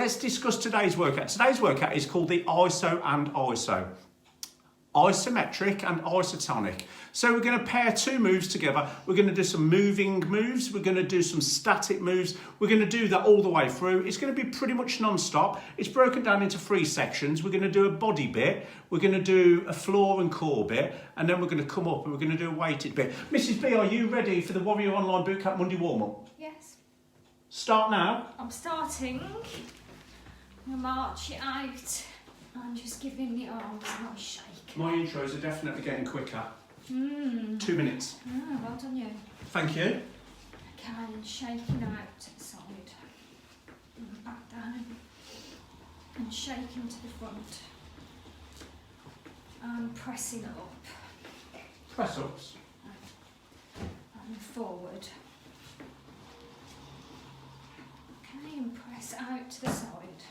let's discuss today's workout. Today's workout is called the ISO and ISO. Isometric and isotonic. So we're going to pair two moves together. We're going to do some moving moves. We're going to do some static moves. We're going to do that all the way through. It's going to be pretty much non-stop. It's broken down into 3 sections. We're going to do a body bit. We're going to do a floor and core bit. And then we're going to come up and we're going to do a weighted bit. Mrs. B, are you ready for the Warrior Online Bootcamp Monday warm-up? Yes. Start now. I'm starting. I'm going to march it out and just giving the arms a nice shake. My intros are definitely getting quicker. 2 minutes. Oh, well done you. Thank you. Okay, and shaking out to the side. And back down. And shaking to the front. And pressing up. Press ups. And forward. Okay, and press out to the side.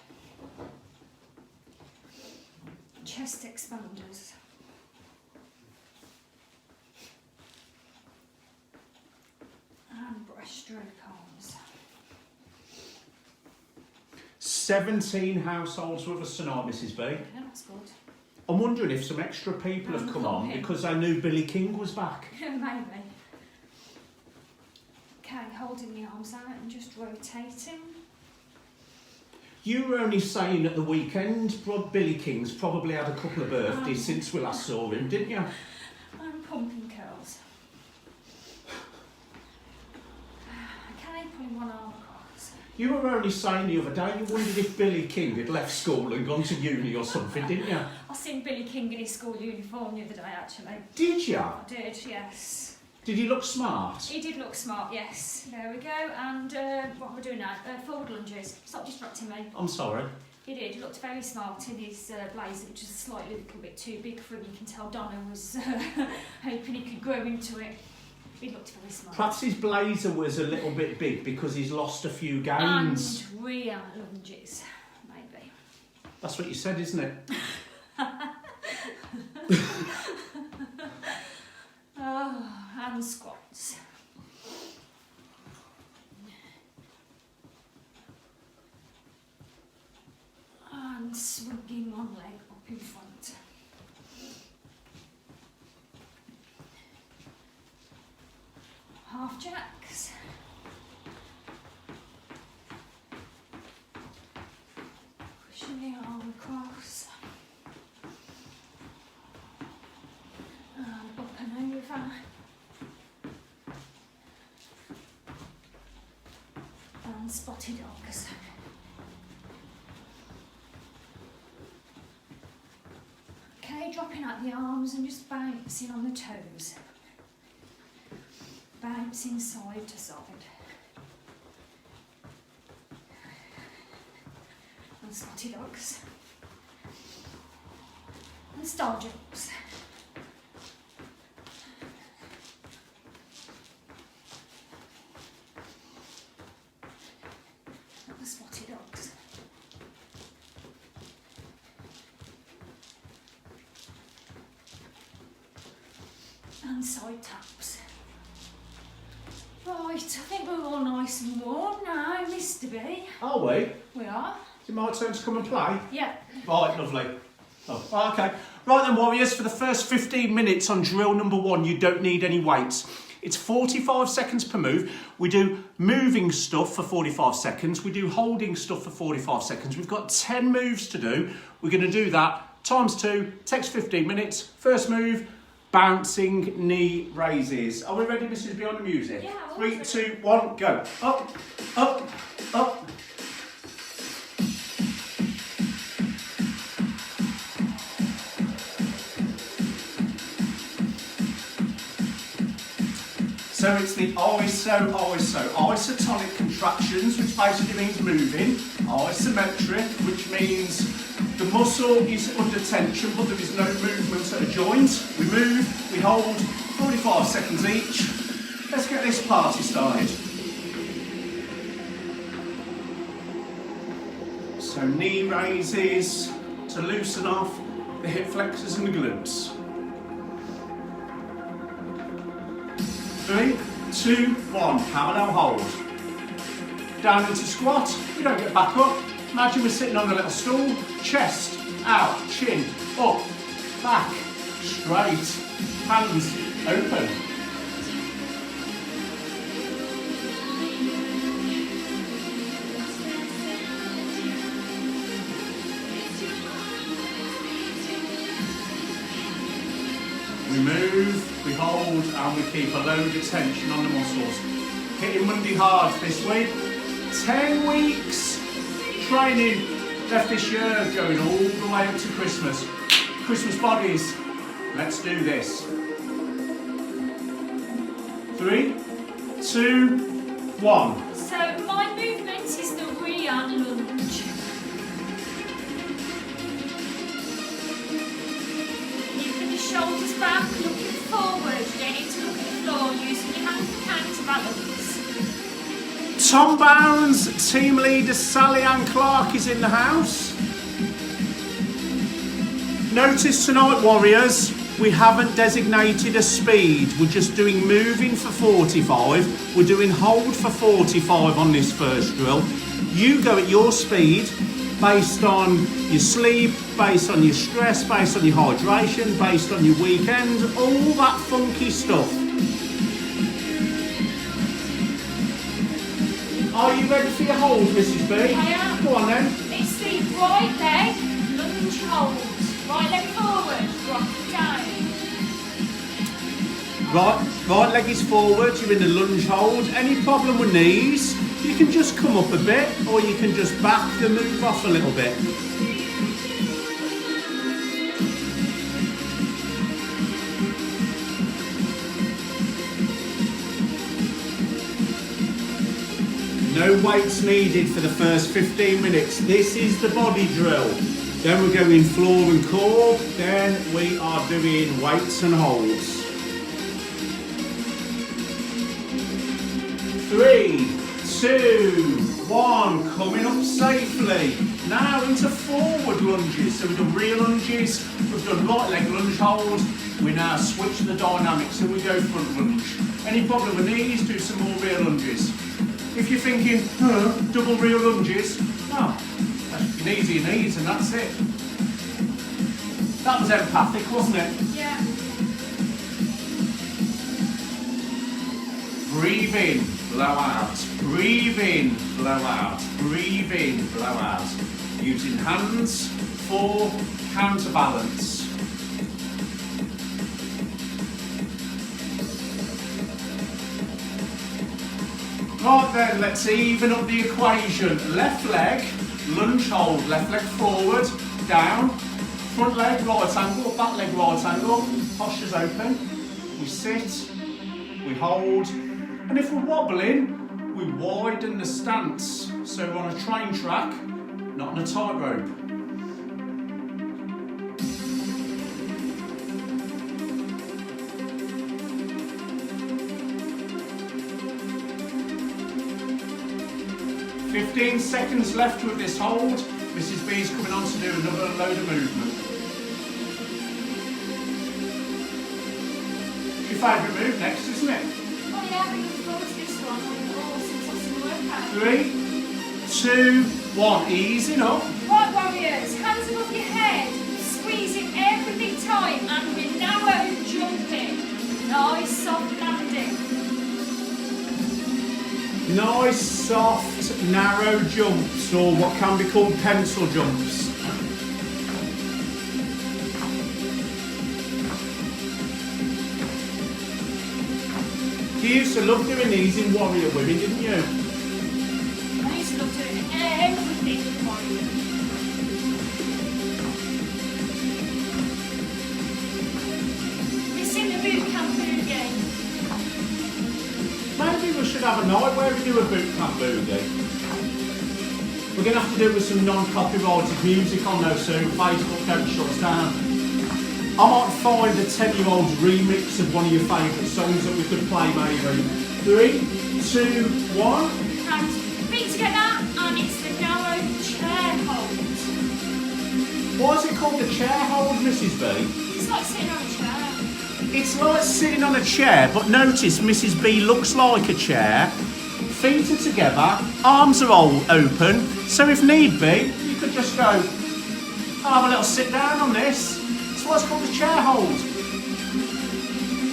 Chest expanders. And breaststroke arms. 17 households with us tonight, Mrs. B. Yeah, that's good. I'm wondering if some extra people have come on because I knew Billy King was back. Maybe. Okay, holding the arms out and just rotating. You were only saying at the weekend, Billy King's probably had a couple of birthdays since we last saw him, didn't you? I'm pumping curls. Okay, putting one arm across. You were only saying the other day, you wondered if Billy King had left school and gone to uni or something, didn't you? I seen Billy King in his school uniform the other day, actually. Did you? I did, yes. Did he look smart? He did look smart, yes. There we go. And what am I doing now? Forward lunges. Stop distracting me. I'm sorry. He did. He looked very smart in his blazer, which is slightly a little bit too big for him. You can tell Donna was hoping he could grow into it. He looked very smart. Perhaps his blazer was a little bit big because he's lost a few gains. And rear lunges, maybe. That's what you said, isn't it? Oh, and squats. And swinging one leg up in front. Half jacks. Pushing the arm across. And up and over. And spotted dogs. Okay, dropping out the arms and just bouncing on the toes. Bouncing side to side. And spotted dogs. And star jumps. And the spotted dogs. And side taps. Right, I think we're all nice and warm now, Mr. B. Are we? We are? Is it my turn to come and play? Yeah. Right, lovely. Oh, okay. Right then, Warriors, for the first 15 minutes on drill number 1, you don't need any weights. It's 45 seconds per move. We do moving stuff for 45 seconds. We do holding stuff for 45 seconds. We've got 10 moves to do. We're going to do that times 2, takes 15 minutes. First move, bouncing knee raises. Are we ready, Mrs. B, on the music? Yeah. 3, 2, 1, go. Up, up, up. So it's the isotonic contractions, which basically means moving. Isometric, which means the muscle is under tension, but there is no movement at a joint. We move, we hold, 45 seconds each. Let's get this party started. So knee raises to loosen off the hip flexors and the glutes. 3, 2, 1, hammer now hold. Down into squat, we don't get back up. Imagine we're sitting on a little stool. Chest out, chin up, back, straight, hands open. We move, we hold, and we keep a load of tension on the muscles. Hitting Monday hard this week. 10 weeks training left this year, going all the way up to Christmas. Christmas bodies. Let's do this. 3, 2, 1. So my movement is the rear lunge. Keeping the shoulders back, looking forward. You don't need to look at the floor, using your hands to counterbalance. Tom Bounds, team leader Sally Ann Clark is in the house. Notice tonight, warriors, we haven't designated a speed. We're just doing moving for 45. We're doing hold for 45 on this first drill. You go at your speed based on your sleep, based on your stress, based on your hydration, based on your weekend, all that funky stuff. Are you ready for your hold, Mrs. B? I am. Go on then. It's the right leg, lunge hold. Right leg forward, drop it down. Right leg is forward, you're in the lunge hold. Any problem with knees, you can just come up a bit, or you can just back the move off a little bit. No weights needed for the first 15 minutes. This is the body drill. Then we're going floor and core. Then we are doing weights and holds. 3, 2, 1. Coming up safely. Now into forward lunges. So we've done rear lunges. We've done right leg lunge hold. We now switch the dynamics. So we go front lunge. Any problem with knees, do some more rear lunges. If you're thinking, double rear lunges, no, your knees are your knees and that's it. That was empathic, wasn't it? Yeah. Breathe in, blow out. Breathe in, blow out. Breathe in, blow out. Using hands for counterbalance. Right then, let's even up the equation. Left leg, lunge hold, left leg forward, down, front leg right angle, back leg right angle, posture's open, we sit, we hold, and if we're wobbling, we widen the stance. So we're on a train track, not on a tightrope. "15 seconds left with this hold. Mrs. B's coming on to do another load of movement." It's your favourite move next, isn't it? Oh yeah, I've been looking forward to this one since I've seen the workout. 3, 2, 1. Easing up. Right, warriors, hands above your head, squeezing everything tight, and we're narrow jumping. Nice soft landing. Nice, soft, narrow jumps, or what can be called pencil jumps. You used to love doing these in Warrior Women, didn't you? I used to love doing everything with warriors. Missing the boot camp boogie. Maybe we should have a night where we do a boot camp boogie. We're going to have to do it with some non-copyrighted music on though soon. Facebook don't shut us down. I might find a 10-year-old remix of one of your favourite songs that we could play maybe. 3, 2, 1. Hands feet together, and it's the narrow chair hold. Why is it called the chair hold, Mrs. B? It's like sitting on a chair. It's like sitting on a chair, but notice Mrs. B looks like a chair. Feet are together, arms are all open, so if need be, you could just go, I'll have a little sit down on this. It's what's called a chair hold.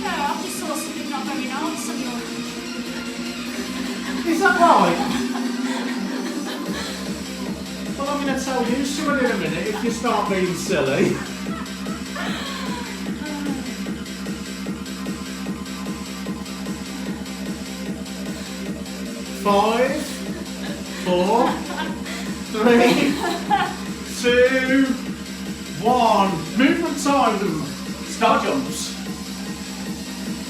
No, I just saw something not very nice on your... Is that right? Well, I'm going to tell you something in a minute if you start being silly. Five, 4, 3, 2, 1. Movement time. Start jumps.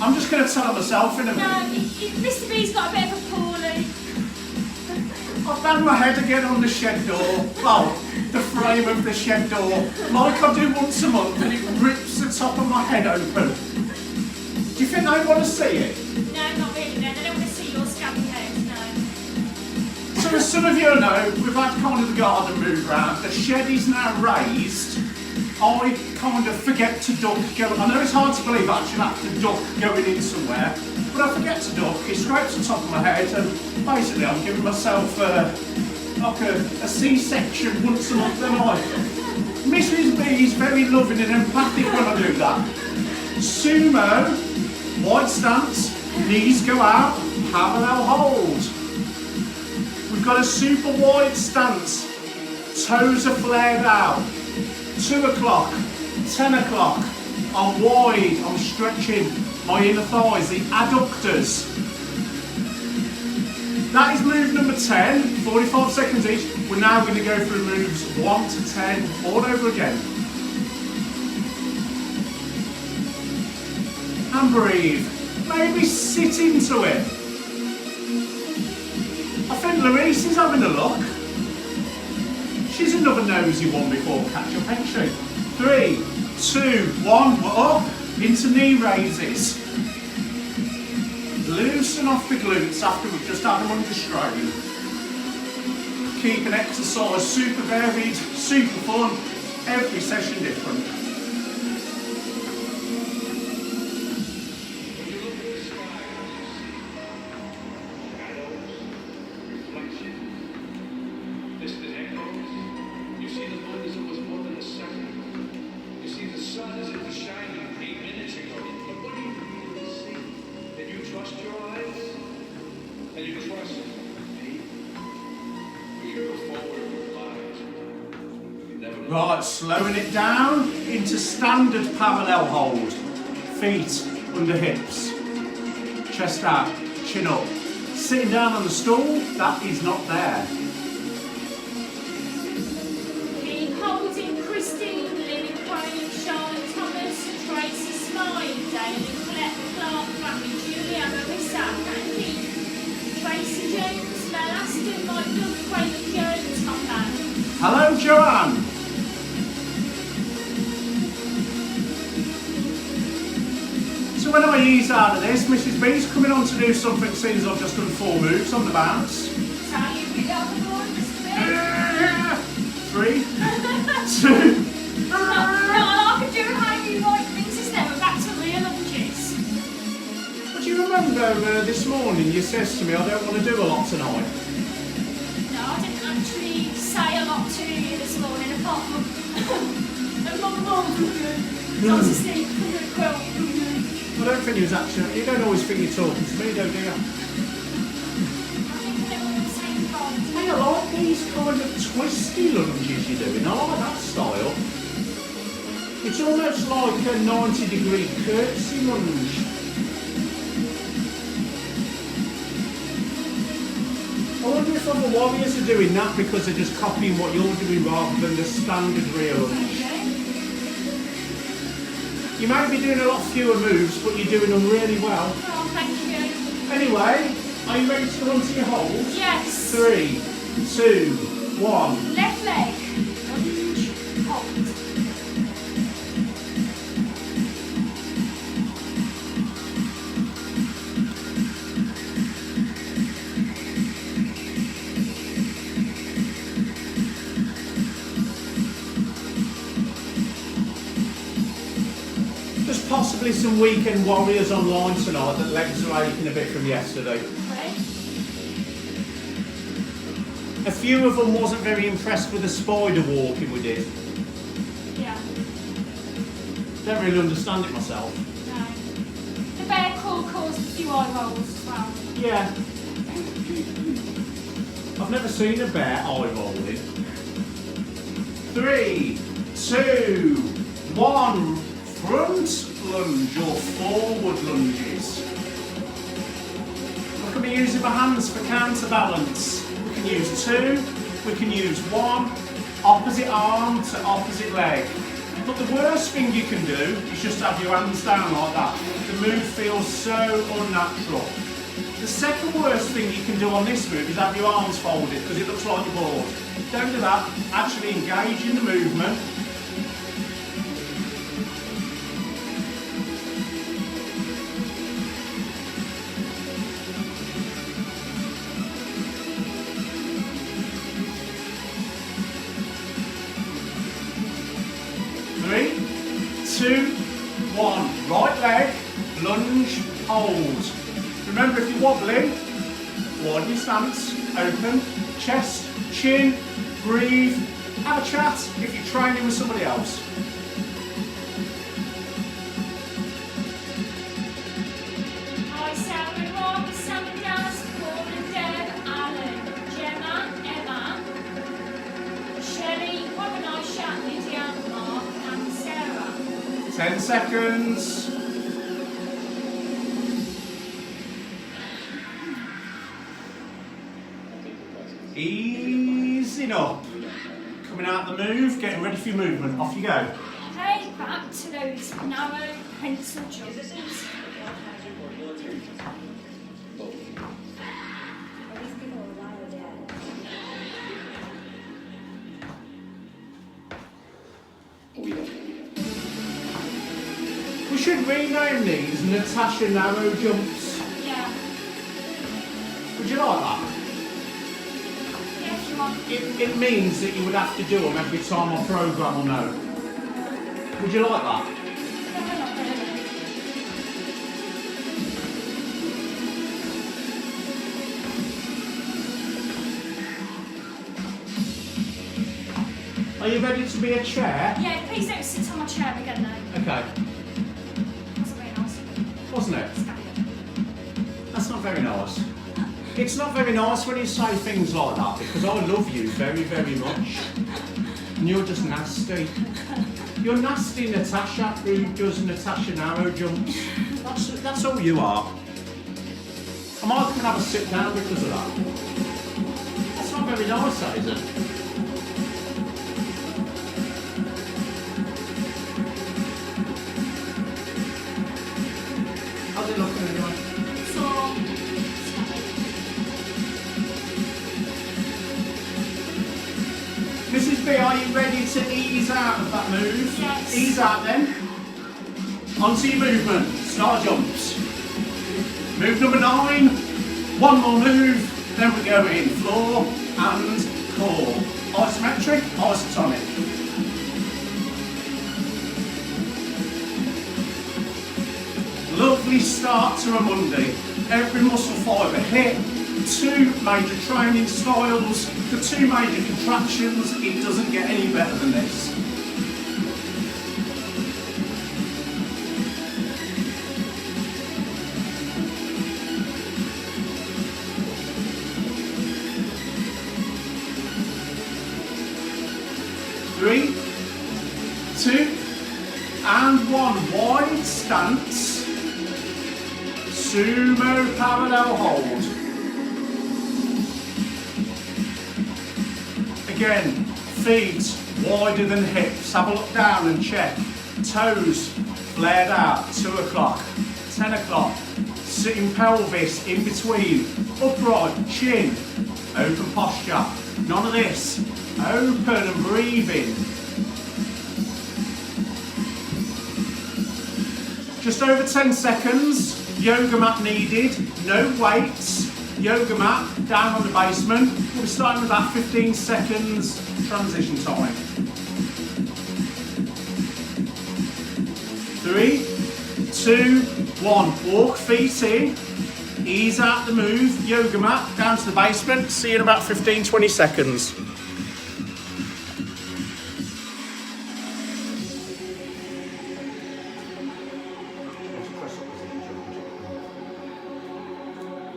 I'm just going to tell myself in a minute. No, Mr. B's got a bit of a poorly. I've banged my head again on the shed door. Oh, the frame of the shed door. Like I do once a month, and it rips the top of my head open. Do you think they want to see it? No, not really, no. They don't want to see your scabby head, no. So as some of you know, we've had kind of the garden move round. The shed is now raised. I kind of forget to duck going. I know it's hard to believe I actually have to duck going in somewhere, but I forget to duck. It scrapes the top of my head, and basically I'm giving myself like a C-section once a month, don't I? Mrs. B is very loving and empathic when I do that. Sumo, wide stance, knees go out, parallel hold. We've got a super wide stance, toes are flared out. 2 o'clock, 10 o'clock, I'm wide, I'm stretching my inner thighs, the adductors. That is move number 10, 45 seconds each. We're now going to go through moves 1 to 10 all over again. And breathe. Maybe sit into it. I think Louise is having a look. She's another nosy one before catch up, ain't she? 3, 2, 1, we're up into knee raises. Loosen off the glutes after we've just had them under strain. Keep an exercise super varied, super fun, every session different. Right, slowing it down into standard parallel hold. Feet under hips. Chest out, chin up. Sitting down on the stool, that is not there. Being holding Christine, Lily Crane, Charlotte Thomas, Tracy Smythe, Daily Colette, Clark, Family, Julia, Marissa, Andy, Tracy Jones, Mel Aston, Mike Duff, Craig Jones, Tom Bann. Hello, Joanne. So when I ease out of this, Mrs. B's coming on to do something seeing as I've just done 4 moves on the bounce. How you pick up the ball, Mr. B? 3, 2. No, I can do how you like things is never back to real lunges. But you remember this morning you said to me, I don't want to do a lot tonight. No, I didn't actually say a lot to you this morning apart from a lot more I was asleep under a quilt. I don't think you was actually, you don't always think you're talking to me, don't you? I think they were saying God. Hey, I like these kind of twisty lunges you're doing. I like that style. It's almost like a 90-degree curtsy lunge. I wonder if other warriors are doing that because they're just copying what you're doing rather than the standard real lunge. You may be doing a lot fewer moves, but you're doing them really well. Oh, thank you. Anyway, are you ready to go onto your hold? Yes. 3, 2, 1. Left leg. Lunge. Hold. There's possibly some weekend warriors online tonight that legs are aching a bit from yesterday. Okay. A few of them wasn't very impressed with the spider walking we did. Yeah. Don't really understand it myself. No. The bear crawl caused a few eye rolls as well. Yeah. I've never seen a bear eye rolling. 3, 2, 1. Front lunge or forward lunges. Look at me using my hands for counterbalance. We can use 2, we can use 1, opposite arm to opposite leg. But the worst thing you can do is just have your hands down like that. The move feels so unnatural. The second worst thing you can do on this move is have your arms folded because it looks like you're bored. Don't do that. Actually engage in the movement. Three, 2, 1. Right leg, lunge, hold. Remember, if you're wobbling, widen your stance, open, chest, chin, breathe, have a chat if you're training with somebody else. Hi Sarah, Rob, Sanders, Paul and Deb, Alan, Gemma, Emma, Shelley, Rob and Aisha, Lydia, Mark and Sarah. 10 seconds. Easing up. Coming out the move, getting ready for your movement. Off you go. Okay, back to those narrow pencil jumps. We should rename these Natasha Narrow Jumps. Yeah. Would you like that? Yeah, if you want. It means that you would have to do them every time our programme will know. Would you like that? No, not really. Are you ready to be a chair? Yeah, please don't sit on my chair again though. Okay. Wasn't very nice. Wasn't it? Scary. That's not very nice. It's not very nice when you say things like that because I love you very, very much. And you're just nasty. You're nasty Natasha who does Natasha Narrow jumps. That's all you are. I might can have a sit down because of that. That's not very nice, that is it? How's it looking anyway? So, Mrs. B, are you ready to ease out of that move? Yes. Ease out then. Onto your movement. Star jumps. Move number 9. One more move. Then we go in floor and core. Isometric, isotonic. Lovely start to a Monday. Every muscle fibre hit. 2 major training styles for 2 major contractions. It doesn't get any better than this. Three, 2, and 1. Wide stance. Sumo parallel hold. Again, feet wider than hips. Have a look down and check. Toes flared out. 2 o'clock, 10 o'clock. Sitting pelvis in between. Upright, chin, open posture. None of this. Open and breathing. Just over 10 seconds. Yoga mat needed. No weights. Yoga mat down on the basement. We'll be starting with about 15 seconds transition time. 3, 2, 1. Walk feet in. Ease out the move, yoga mat, down to the basement. See you in about 15-20 seconds.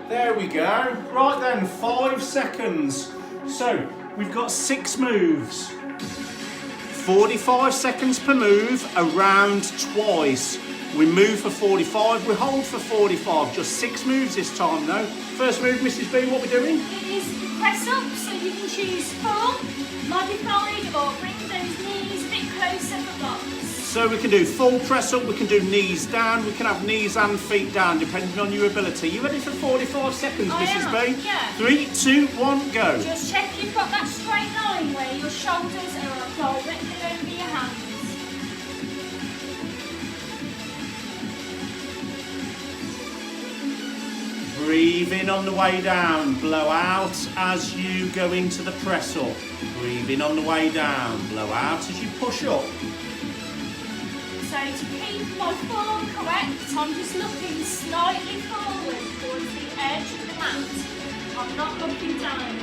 There we go. Right then, 5 seconds. So, we've got 6 moves. 45 seconds per move, around twice. We move for 45, we hold for 45. Just 6 moves this time though. First move, Mrs. B, what we're doing? It is press up, so you can choose full, modified, or bring those knees a bit closer for blocks. So we can do full press up, we can do knees down, we can have knees and feet down, depending on your ability. You ready for 45 seconds, Mrs. B? Yeah. 3, 2, 1, go. Just check you've got that straight line where your shoulders are directly over your hands. Breathe in on the way down, blow out as you go into the press up. Breathe in on the way down, blow out as you push up. So to keep my form correct, I'm just looking slightly forward towards the edge of the mat. I'm not looking down.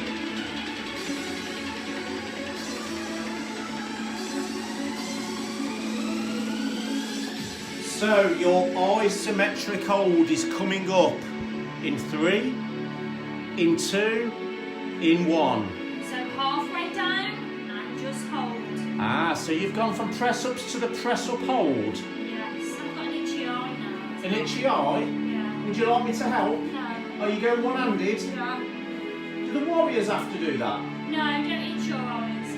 So your isometric hold is coming up in 3, in 2, in 1. So halfway down and just hold. So you've gone from press ups to the press up hold. Yes, I've got an itchy eye now. An itchy eye? Yeah. Would you like me to help? No. Are you going one-handed? No. Do the warriors have to do that? No, don't itch your eyes.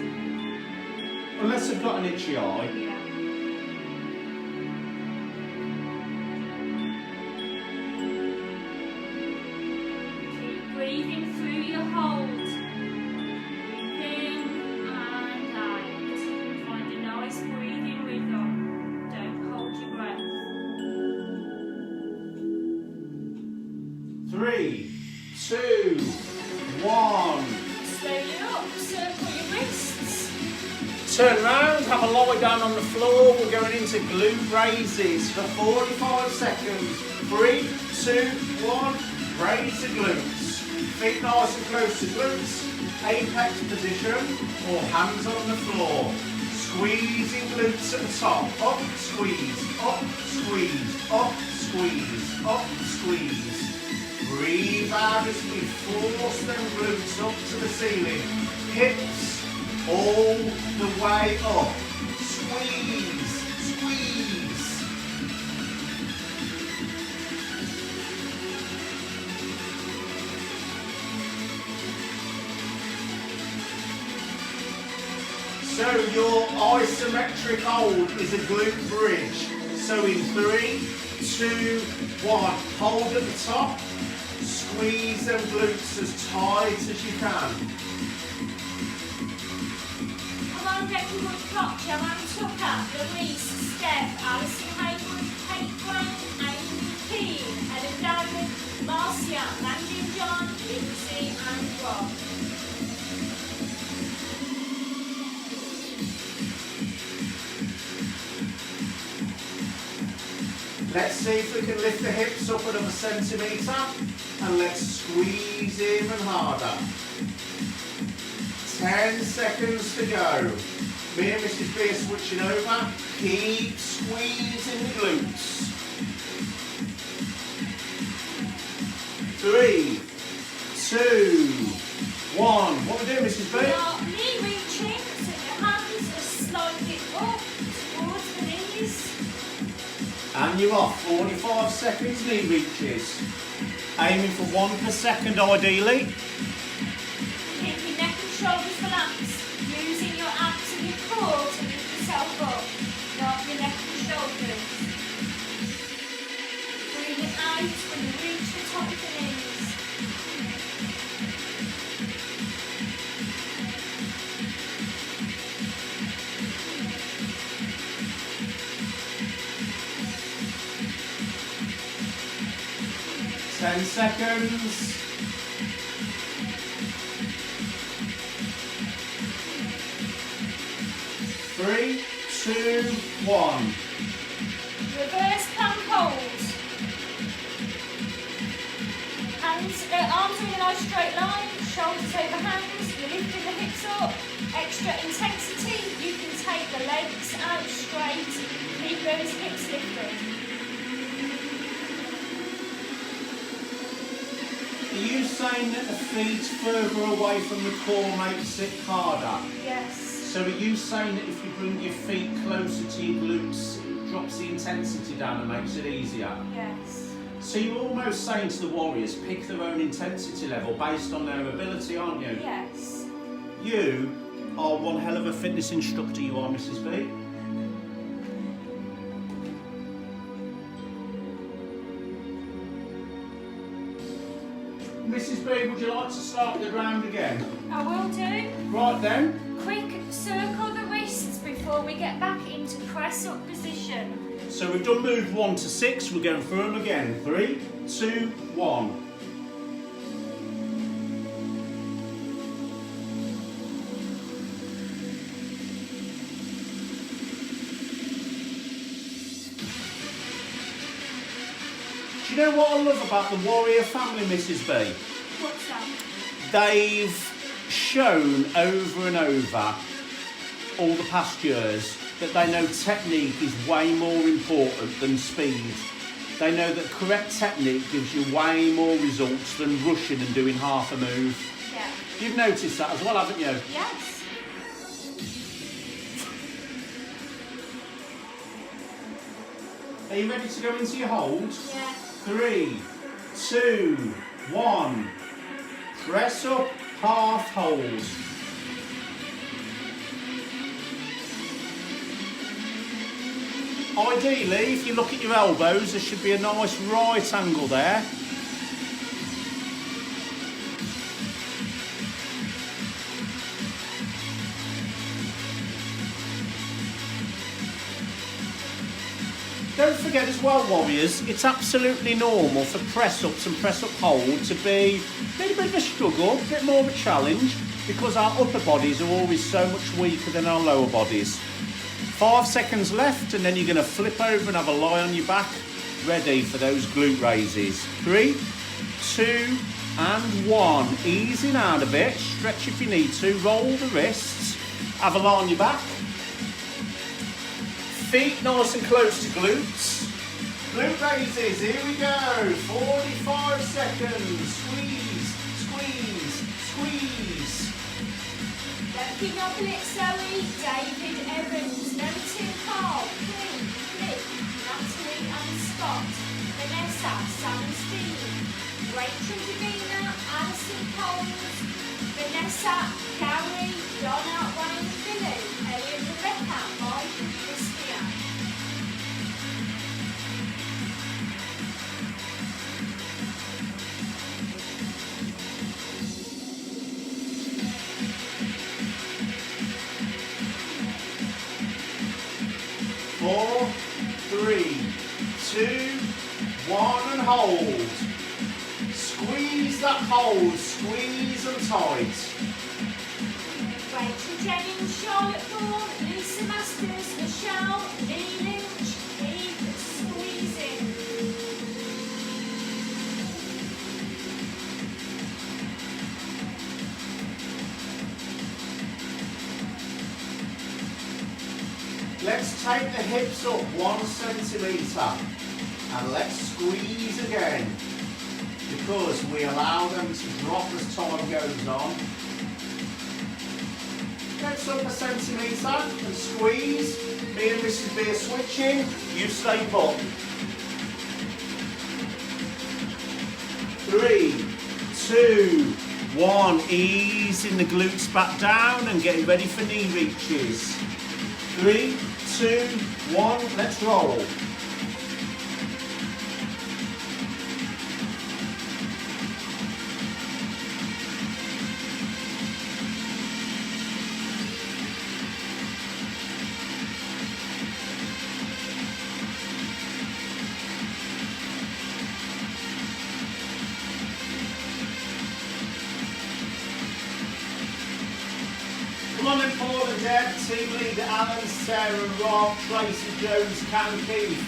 Unless they've got an itchy eye. Yeah. Keep breathing through your hold. Breathe in and out. Find a nice breathing rhythm. Don't hold your breath. 3, 2, 1. Slowly up, circle your wrists. Turn round, have a lie down on the floor. We're going into glute raises for 45 seconds. 3, 2, 1. Raise the glutes. Feet nice and close to glutes. Apex position or hands on the floor. Squeezing glutes at the top. Up, squeeze, up, squeeze, up, squeeze, up, squeeze. Breathe out as we force them glutes up to the ceiling. Hips all the way up. Squeeze, squeeze. So your isometric hold is a glute bridge. So in 3, 2, 1, hold at the top. Squeeze them glutes as tight as you can. Come on, Becky Wood Koch, Joanne Tucker, Louise, Steph, Alison Haywood, Kate Brown, Amy Keane, Ellen Dowd, Marcia, Landon John, Lindsay and Rob. Let's see if we can lift the hips up another centimetre and let's squeeze even harder. 10 seconds to go. Me and Mrs. B are switching over. Keep squeezing the glutes. 3, 2, 1. What are we doing, Mrs. B? Now, knee reaching, so your hands are slightly up towards the knees. And you're off. 45 seconds knee reaches. Aiming for 1 per second ideally. Keep your neck and shoulders relaxed, using your abs and your core to lift yourself up, not your neck and shoulders. Breathe it out when you reach the top of the knees. Ten seconds. 3, 2, 1. Reverse plank hold. Arms are in a nice straight line, shoulders over hands, you're lifting the hips up. Extra intensity, you can take the legs out straight, keep those hips lifted. Are you saying that the feet further away from the core makes it harder? Yes. So are you saying that if you bring your feet closer to your glutes, it drops the intensity down and makes it easier? Yes. So you're almost saying to the warriors, pick their own intensity level based on their ability, aren't you? Yes. You are one hell of a fitness instructor, you are, Mrs. B. Mrs. B, would you like to start the round again? I will do. Right then. Quick circle the wrists before we get back into press up position. So we've done move 1 to 6, we're going through them again. 3, 2, 1. Do you know what I love about the Warrior family, Mrs. B? What's that? They've shown over and over all the past years that they know technique is way more important than speed. They know that correct technique gives you way more results than rushing and doing half a move. Yeah. You've noticed that as well, haven't you? Yes. Are you ready to go into your hold? Yeah. 3, 2, 1. Press up, half hold. Ideally, if you look at your elbows, there should be a nice right angle there. Don't forget as well, warriors, it's absolutely normal for press-ups and press-up hold to be a little bit of a struggle, a bit more of a challenge, because our upper bodies are always so much weaker than our lower bodies. 5 seconds left, and then you're going to flip over and have a lie on your back, ready for those glute raises. 3, 2, and 1. Easing out a bit, stretch if you need to, roll the wrists, have a lie on your back. Feet nice and close to glutes. Glute raises, here we go. 45 seconds. Squeeze, squeeze, squeeze. Looking up a little Zoe, David Evans, Merritt Carl, Cleve, Flip, Natalie and Scott, Vanessa, Sam and Steve, Rachel Davina, Alison Coles, Vanessa, Gary, Donna, Wayne and Billy, Ellie and Rebecca, Mike and Christian. Four, 3, 2, 1, and hold. Squeeze that hold, squeeze them tight. Rachel Jennings, Charlotte Bourne, Lisa Masters, Michelle, Lee Lynch, keep squeezing. Let's take the hips up 1 centimetre and let's squeeze again, because we allow them to drop as time goes on. Hips up 1 centimetre and squeeze. Me and Mrs. B are switching, you stay put. 3, 2, 1. Easing the glutes back down and getting ready for knee reaches. 3, 2, 1, let's roll. Come on then, Paul and Deb, team leader Alan, Sarah, Rob, Tracy, Jones, Cam, Keith,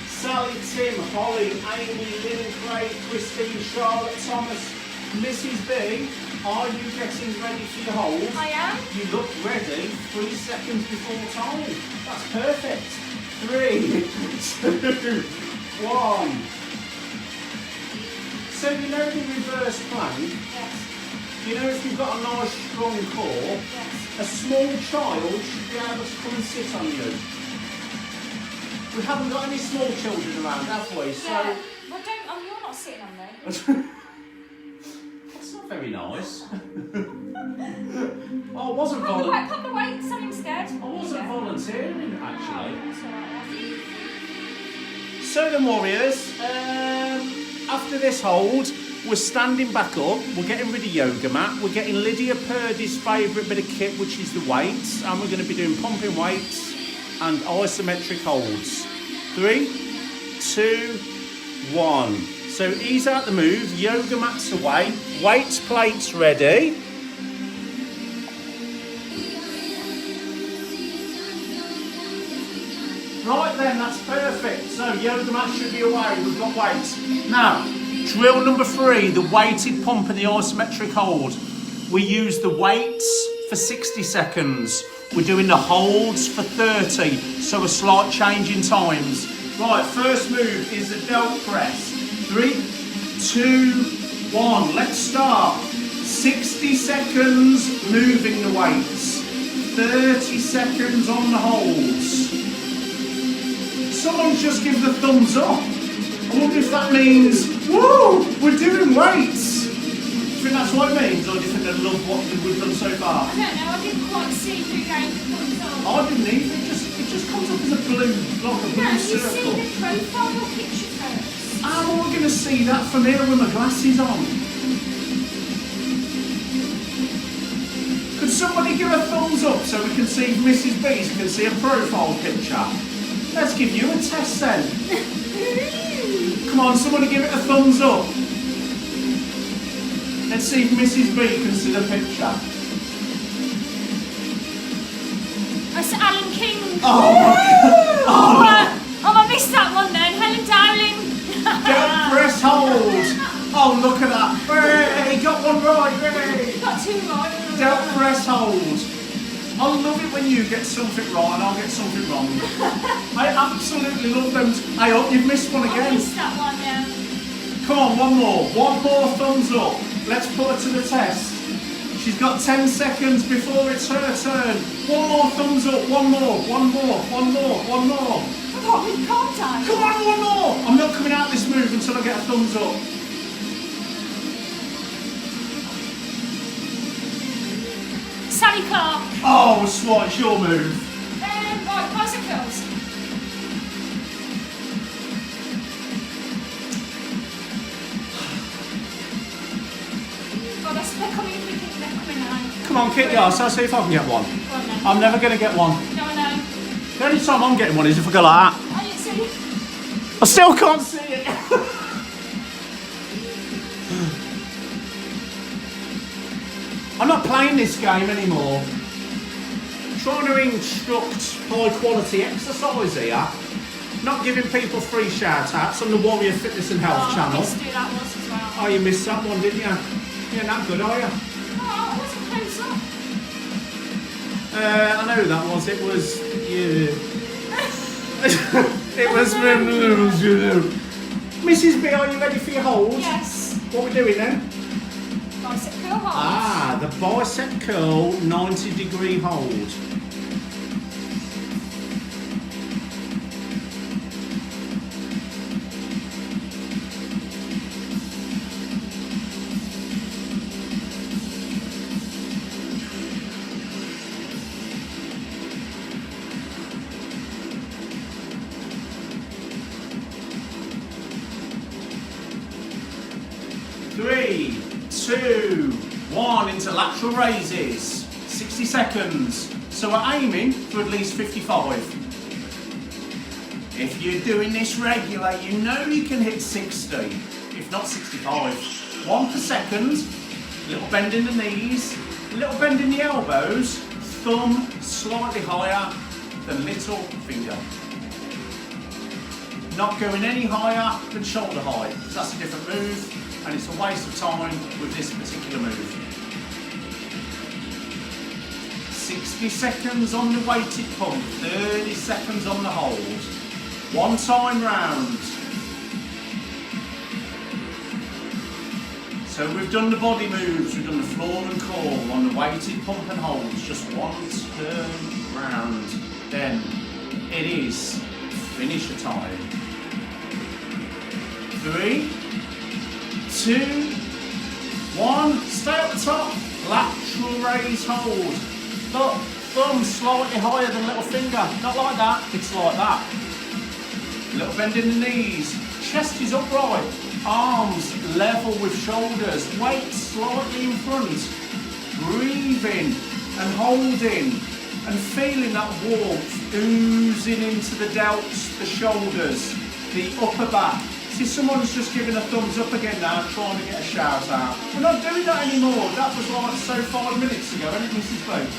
Sally, Tim, Holly, Amy, Lynn and Craig, Christine, Charlotte, Thomas, Mrs. B, are you getting ready for your hold? I am. You look ready 3 seconds before time. That's perfect. 3, 2, 1. So you know the reverse plank, Yes. you know if you've got a nice strong core, Yes. a small child should be able to come and sit on you. We haven't got any small children around, have we? So Yeah. Well, don't. Oh, you're not sitting on me. that's not very nice. Oh, I wasn't Pop the volunteering. weight. Pop the weights. I'm scared. I wasn't volunteering actually. That's all right. So then, Warriors, after this hold, we're standing back up, we're getting rid of yoga mat, we're getting Lydia Purdy's favourite bit of kit, which is the weights, and we're going to be doing pumping weights and isometric holds. 3, 2, 1. So ease out the move, yoga mats away, weights, plates ready. Right then, that's perfect. So yoga mat should be away, we've got weights. Now, drill number 3, the weighted pump and the isometric hold. We use the weights for 60 seconds. We're doing the holds for 30, so a slight change in times. Right, first move is the delt press. 3, 2, 1, let's start. 60 seconds moving the weights. 30 seconds on the holds. Someone just give the thumbs up. I wonder if that means, woo, we're doing weights. Do you think that's what it means, or do you think they love what we've done so far? I don't know. I didn't quite see who gave the thumbs up. I didn't either. It just comes up as a blue, like a blue No, you circle. see the profile picture first. How am I going to see that from here with my glasses on? Could somebody give a thumbs up so we can see if Mrs. B's can see a profile picture? Let's give you a test then. Come on, somebody give it a thumbs up. Let's see if Mrs. B can see the picture. That's Alan King. Oh my God. I missed that one then. Helen Dowling. Don't press hold. Oh, look at that. Hooray, got one right. Hooray. Got 2 right. Don't press hold. I love it when you get something right and I'll get something wrong. I absolutely love them. I hope you've missed one I again. missed that one, yeah. Come on, one more. One more thumbs up. Let's put her to the test. She's got 10 seconds before it's her turn. One more thumbs up. One more. One more. One more. One more. What, we can't die? Come on, one more. I'm not coming out this move until I get a thumbs up. Sally Clark. Oh, Swat, it's your move. Right, bicycles. Oh, they're coming quickly. They're coming now. Come on, kick the arse. I'll see if I can get one. Go on then. I'm never going to get one. No, I know. The only time I'm getting one is if I go like that. I didn't see. I still can't see it. I'm not playing this game anymore. I'm trying to instruct high quality exercise here. Not giving people free shout outs on the Warrior Fitness and Health I channel. missed who that was as well. Oh, you missed that one, didn't you? You're not good, are you? Oh, I wasn't close up. I know who that was. It was you. It was Mrs. B, are you ready for your hold? Yes. What are we doing then? Bicep curl holds. Ah, the bicep curl 90-degree hold. Three, 2, 1, into lateral raises. 60 seconds. So we're aiming for at least 55. If you're doing this regular, you know you can hit 60, if not 65. 1 per second, little bend in the knees, little bend in the elbows, thumb slightly higher than little finger. Not going any higher than shoulder height, because that's a different move. and it's a waste of time with this particular move. 60 seconds on the weighted pump, 30 seconds on the hold. One time round. So we've done the body moves, we've done the floor and core on the weighted pump and holds, just one turn round. Then it is finisher time. 3, 2, 1, stay at the top, lateral raise hold. Look, thumb slightly higher than little finger, not like that, it's like that. Little bend in the knees, chest is upright, arms level with shoulders, weight slightly in front, breathing and holding and feeling that warmth oozing into the delts, the shoulders, the upper back. See, someone's just given a thumbs up again now, trying to get a shout out. We're not doing that anymore. That was like so 5 minutes ago, isn't it, Mrs. Boat?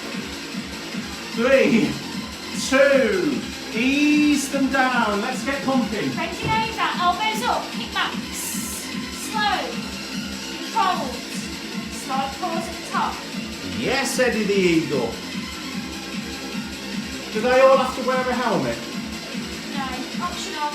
3, 2, ease them down. Let's get pumping. Bending over, elbows up, kickbacks. Slow, controlled. Slide forward at the top. Yes, Eddie the Eagle. Do they all have to wear a helmet? No, optional.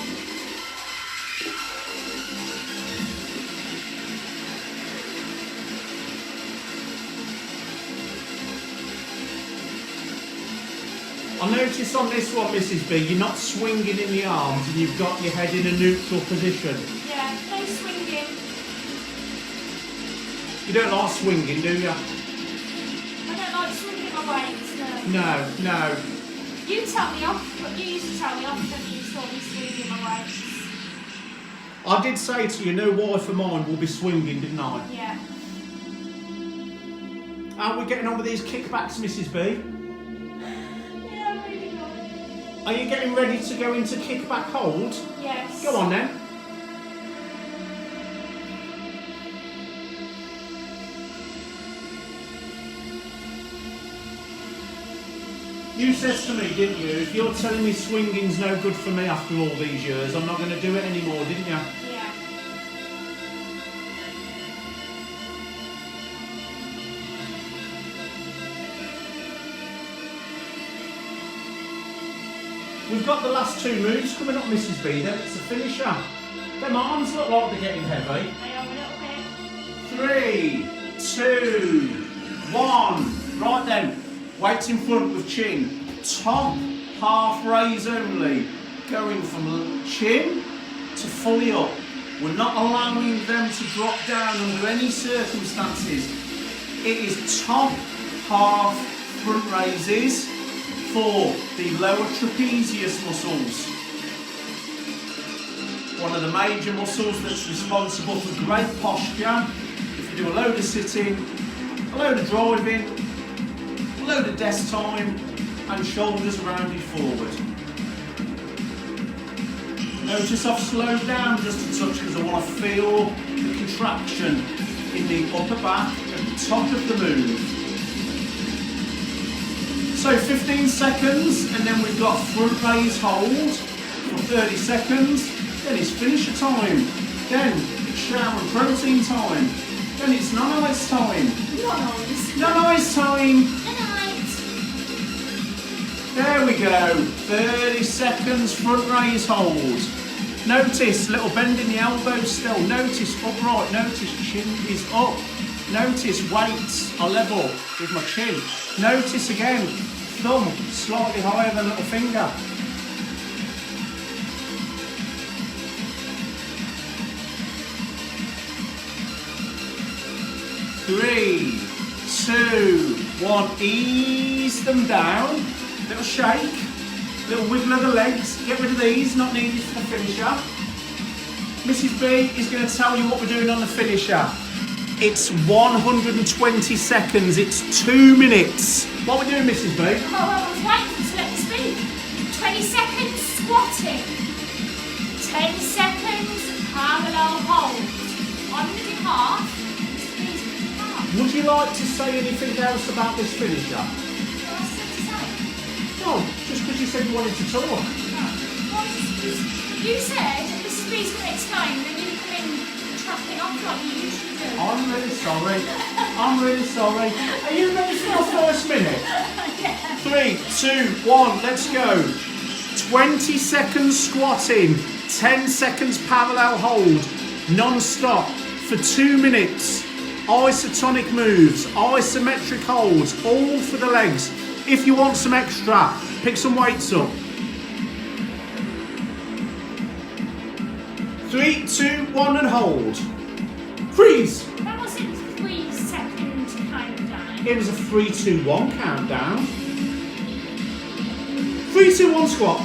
I notice on this one, Mrs. B, you're not swinging in the arms and you've got your head in a neutral position. Yeah, no swinging. You don't like swinging, do you? I don't like swinging my weights, no. No. You tell me off, but you used to tell me off, don't you? Saw me swinging my weights. I did say to you, no wife of mine will be swinging, didn't I? Yeah. How are we getting on with these kickbacks, Mrs. B? Yeah, really good. Are you getting ready to go into kickback hold? Yes. Go on then. You said to me, didn't you, if you're telling me swinging's no good for me after all these years, I'm not going to do it anymore, didn't you? Yeah. We've got the last 2 moves coming up, Mrs. B, then it's a finisher. Them arms look like they're getting heavy. They are a little bit. 3, 2, 1. Right then, weight in front with chin. Top half raise only. Going from chin to fully up. We're not allowing them to drop down under any circumstances. It is top half front raises for the lower trapezius muscles. One of the major muscles that's responsible for great posture. If you do a load of sitting, a load of driving, a load of desk time, and shoulders rounded forward. Notice I've slowed down just a touch because I want to feel the contraction in the upper back at the top of the move. So 15 seconds, and then we've got front raise hold for 30 seconds. Then it's finisher time. Then it's shower and protein time. Then it's non-ice time. Nice. Non-ice time. Good night. There we go. 30 seconds front raise hold. Notice little bend in the elbows still. Notice upright. Notice chin is up. Notice weights are level with my chin. Notice again, thumb slightly higher than little finger. Three, 2, 1, ease them down. Little shake, little wiggle of the legs. Get rid of these, not needed for the finisher. Mrs. B is going to tell you what we're doing on the finisher. It's 120 seconds, it's 2 minutes. What are we doing, Mrs. B? Oh, I was waiting to let me speak. 20 seconds squatting. 10 seconds parallel hold. I'm going to do half. Squeeze me in half. Would you like to say anything else about this finisher? What else to say? No, just because you said you wanted to talk. No. What is this? You said Mrs. B's going to explain, then you come in tap it off like you usually do. I'm really sorry. I'm really sorry. Are you ready for your first minute? Yeah. 3, 2, 1, let's go. 20 seconds squatting, 10 seconds parallel hold, non-stop for 2 minutes. Isotonic moves, isometric holds, all for the legs. If you want some extra, pick some weights up. 3, 2, 1 and hold. Freeze! That wasn't 3 second countdown. It was a 3, 2, 1 countdown. 3, 2, 1 squat.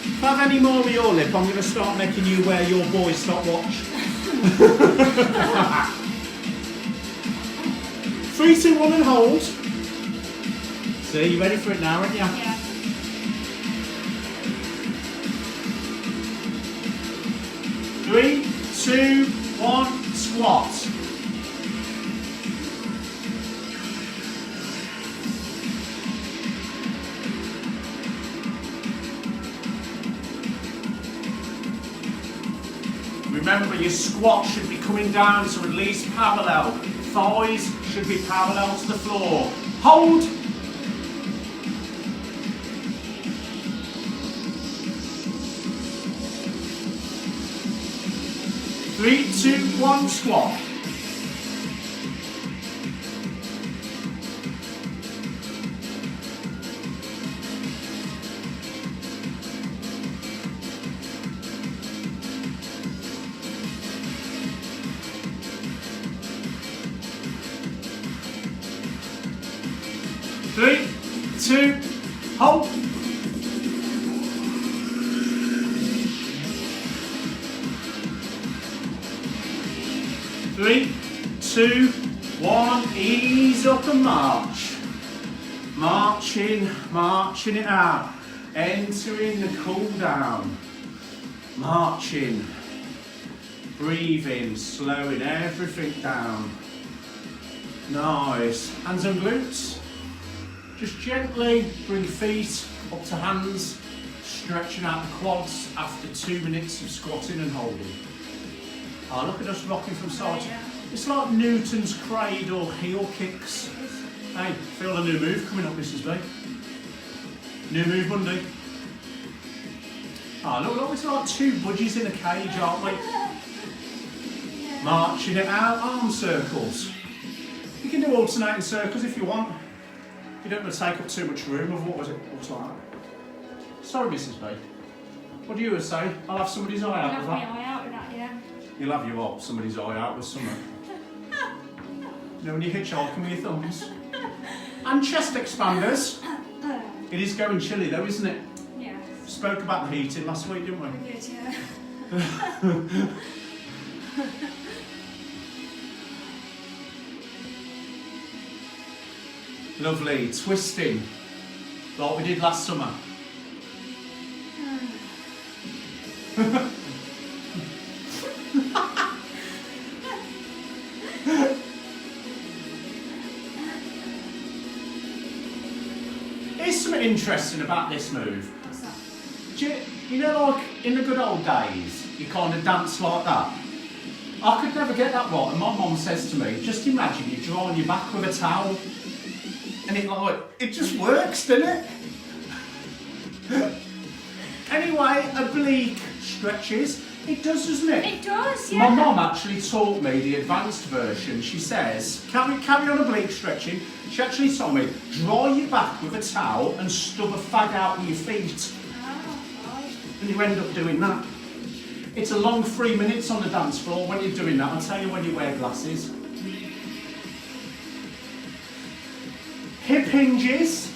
If I have any more of your lip, I'm going to start making you wear your boy stopwatch. 3, 2, 1 and hold. See, you ready for it now, aren't you? Yeah. 3, 2, 1, squat. Remember, your squat should be coming down to at least parallel. Thighs should be parallel to the floor. Hold. 3, 2, 1, squat. Three, two, hold. Three, two, one, ease up and march. Marching, marching it out. Entering the cool down. Marching. Breathing, slowing everything down. Nice. Hands on glutes. Just gently bring feet up to hands, stretching out the quads after 2 minutes of squatting and holding. Oh, look at us rocking from side to... It's like Newton's cradle heel kicks. Hey, feel a new move coming up, Mrs. B. New move Monday. Oh, look, it's like two budgies in a cage, aren't we? Marching it out, arm circles. You can do alternating circles if you want. You don't want to take up too much room of what was it? What's like that? Sorry, Mrs. B. What do you say? I'll have somebody's eye out I'll with have my that. eye out with that, yeah. You'll have your what? Somebody's eye out with something. You know when you hitchhiking with your thumbs? And chest expanders. It is going chilly though, isn't it? Yeah. Spoke about the heating last week, didn't we? We did, yeah. Lovely. Twisting. Like we did last summer. There's something interesting about this move. What's that? You know, like in the good old days, you kind of dance like that. I could never get that right, and my mum says to me, just imagine you drawing your back with a towel, and it just works, doesn't it? Anyway, oblique stretches, it does, doesn't it? It does, yeah. My mum actually taught me the advanced version. She says, carry on oblique stretching. She actually told me, dry your back with a towel and stub a fag out with your feet. Oh, right. And you end up doing that. It's a long 3 minutes on the dance floor when you're doing that. I'll tell you when you wear glasses. Hip hinges.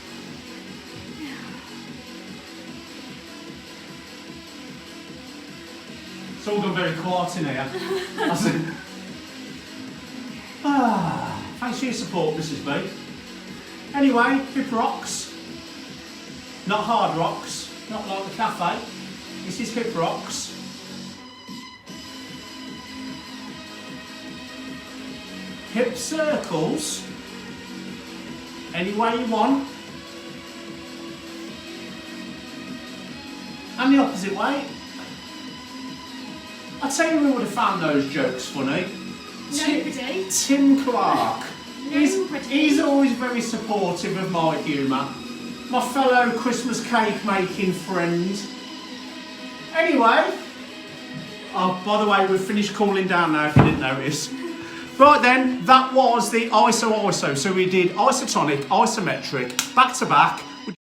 It's all gone very quiet in here. Thanks for your support, Mrs. B. Anyway, hip rocks. Not hard rocks, not like the cafe. This is hip rocks. Hip circles. any way you want. And the opposite way. I tell you who would have found those jokes funny. Nobody. Tim Clark. Nobody. He's always very supportive of my humour. My fellow Christmas cake making friend. Anyway, oh, by the way, we've finished cooling down now if you didn't notice. Right then, that was the ISO. So we did isotonic, isometric, back to back.